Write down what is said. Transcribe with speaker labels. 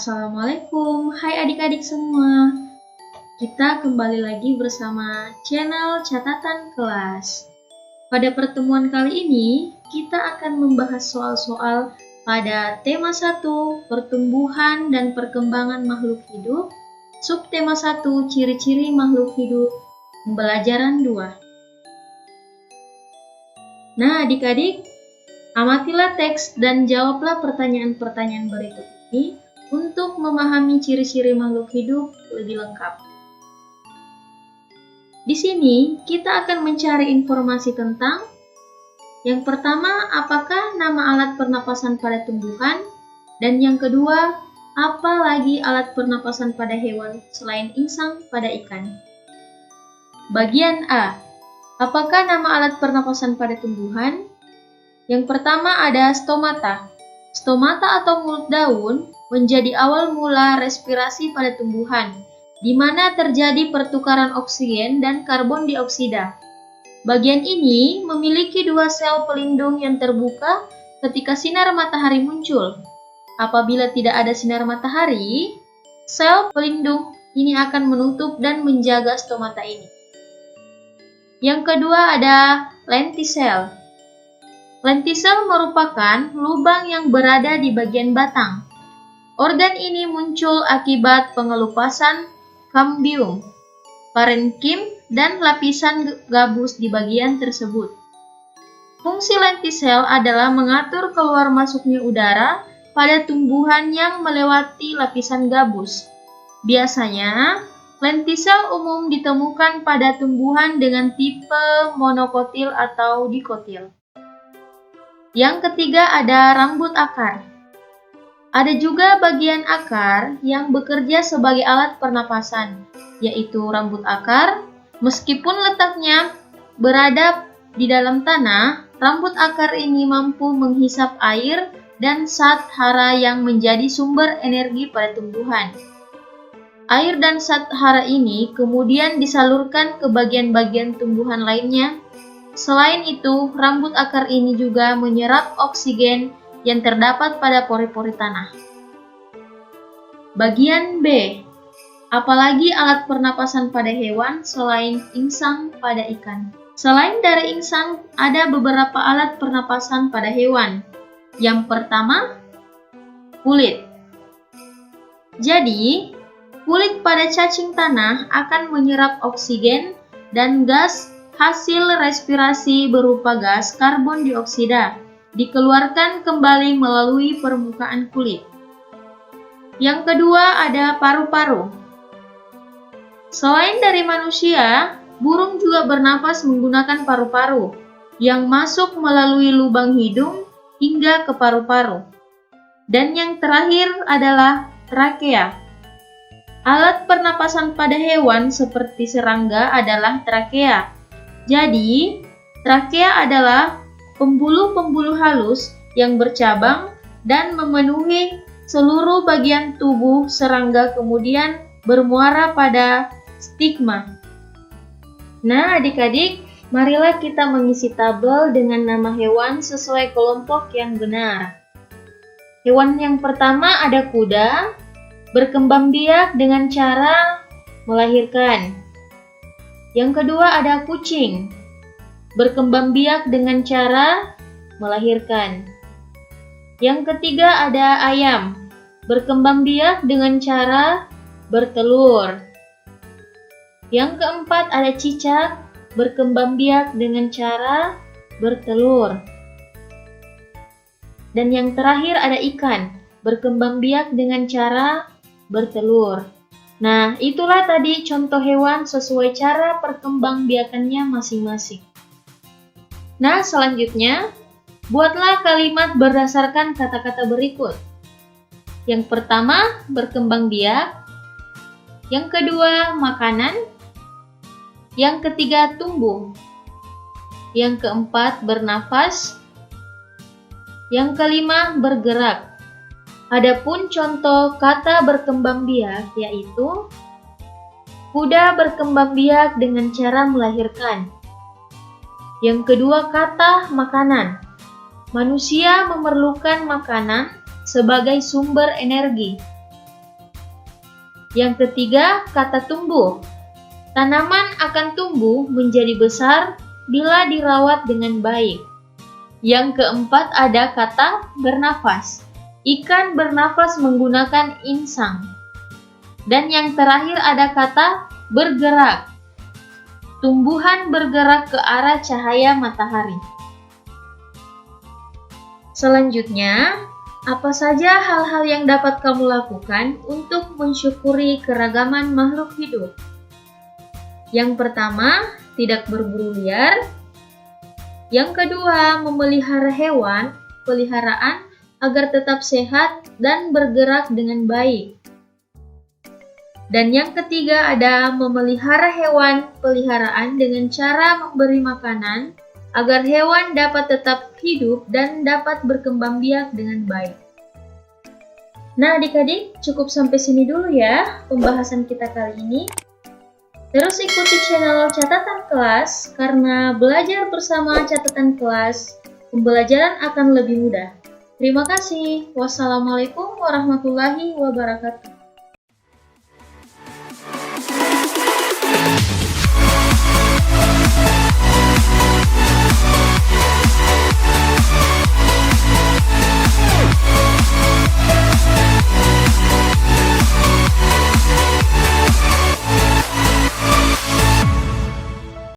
Speaker 1: Assalamualaikum, hai adik-adik semua. Kita kembali lagi bersama channel Catatan Kelas. Pada pertemuan kali ini, kita akan membahas soal-soal pada tema 1, pertumbuhan dan perkembangan makhluk hidup, subtema 1, ciri-ciri makhluk hidup, pembelajaran 2. Nah, adik-adik, amatilah teks dan jawablah pertanyaan-pertanyaan berikut ini untuk memahami ciri-ciri makhluk hidup lebih lengkap. Di sini kita akan mencari informasi tentang yang pertama, apakah nama alat pernapasan pada tumbuhan? Dan yang kedua, apa lagi alat pernapasan pada hewan selain insang pada ikan? Bagian A. Apakah nama alat pernapasan pada tumbuhan? Yang pertama ada stomata. Stomata atau mulut daun menjadi awal mula respirasi pada tumbuhan, di mana terjadi pertukaran oksigen dan karbon dioksida. Bagian ini memiliki 2 sel pelindung yang terbuka ketika sinar matahari muncul. Apabila tidak ada sinar matahari, sel pelindung ini akan menutup dan menjaga stomata ini. Yang kedua ada lentisel. Lentisel merupakan lubang yang berada di bagian batang. Organ ini muncul akibat pengelupasan kambium, parenkim, dan lapisan gabus di bagian tersebut. Fungsi lentisel adalah mengatur keluar masuknya udara pada tumbuhan yang melewati lapisan gabus. Biasanya, lentisel umum ditemukan pada tumbuhan dengan tipe monokotil atau dikotil. Yang ketiga ada rambut akar. Ada juga bagian akar yang bekerja sebagai alat pernapasan, yaitu rambut akar. Meskipun letaknya berada di dalam tanah, rambut akar ini mampu menghisap air dan zat hara yang menjadi sumber energi pada tumbuhan. Air dan zat hara ini kemudian disalurkan ke bagian-bagian tumbuhan lainnya. Selain itu, rambut akar ini juga menyerap oksigen yang terdapat pada pori-pori tanah. Bagian B. Apalagi alat pernapasan pada hewan selain insang pada ikan? Selain dari insang, ada beberapa alat pernapasan pada hewan. Yang pertama, kulit. Jadi, kulit pada cacing tanah akan menyerap oksigen dan gas hasil respirasi berupa gas karbon dioksida dikeluarkan kembali melalui permukaan kulit. Yang kedua ada paru-paru. Selain dari manusia, burung juga bernapas menggunakan paru-paru yang masuk melalui lubang hidung hingga ke paru-paru. Dan yang terakhir adalah trakea. Alat pernapasan pada hewan seperti serangga adalah trakea. Jadi, trakea adalah pembuluh-pembuluh halus yang bercabang dan memenuhi seluruh bagian tubuh serangga kemudian bermuara pada stigma. Nah, adik-adik, marilah kita mengisi tabel dengan nama hewan sesuai kelompok yang benar. Hewan yang pertama ada kuda, berkembang biak dengan cara melahirkan. Yang kedua ada kucing, berkembang biak dengan cara melahirkan. Yang ketiga ada ayam, berkembang biak dengan cara bertelur. Yang keempat ada cicak, berkembang biak dengan cara bertelur. Dan yang terakhir ada ikan, berkembang biak dengan cara bertelur. Nah, itulah tadi contoh hewan sesuai cara perkembangbiakannya masing-masing. Nah, selanjutnya, buatlah kalimat berdasarkan kata-kata berikut. Yang pertama, berkembang biak. Yang kedua, makanan. Yang ketiga, tumbuh. Yang keempat, bernafas. Yang kelima, bergerak. Adapun contoh kata berkembang biak yaitu kuda berkembang biak dengan cara melahirkan. Yang kedua kata makanan. Manusia memerlukan makanan sebagai sumber energi. Yang ketiga, kata tumbuh. Tanaman akan tumbuh menjadi besar bila dirawat dengan baik. Yang keempat ada kata bernafas. Ikan bernafas menggunakan insang. Dan yang terakhir ada kata bergerak. Tumbuhan bergerak ke arah cahaya matahari. Selanjutnya, apa saja hal-hal yang dapat kamu lakukan untuk mensyukuri keragaman makhluk hidup? Yang pertama, tidak berburu liar. Yang kedua, memelihara hewan peliharaan agar tetap sehat dan bergerak dengan baik. Dan yang ketiga ada memelihara hewan peliharaan dengan cara memberi makanan agar hewan dapat tetap hidup dan dapat berkembang biak dengan baik. Nah adik-adik, cukup sampai sini dulu ya pembahasan kita kali ini. Terus ikuti channel catatan kelas, karena belajar bersama catatan kelas, pembelajaran akan lebih mudah. Terima kasih. Wassalamualaikum warahmatullahi wabarakatuh.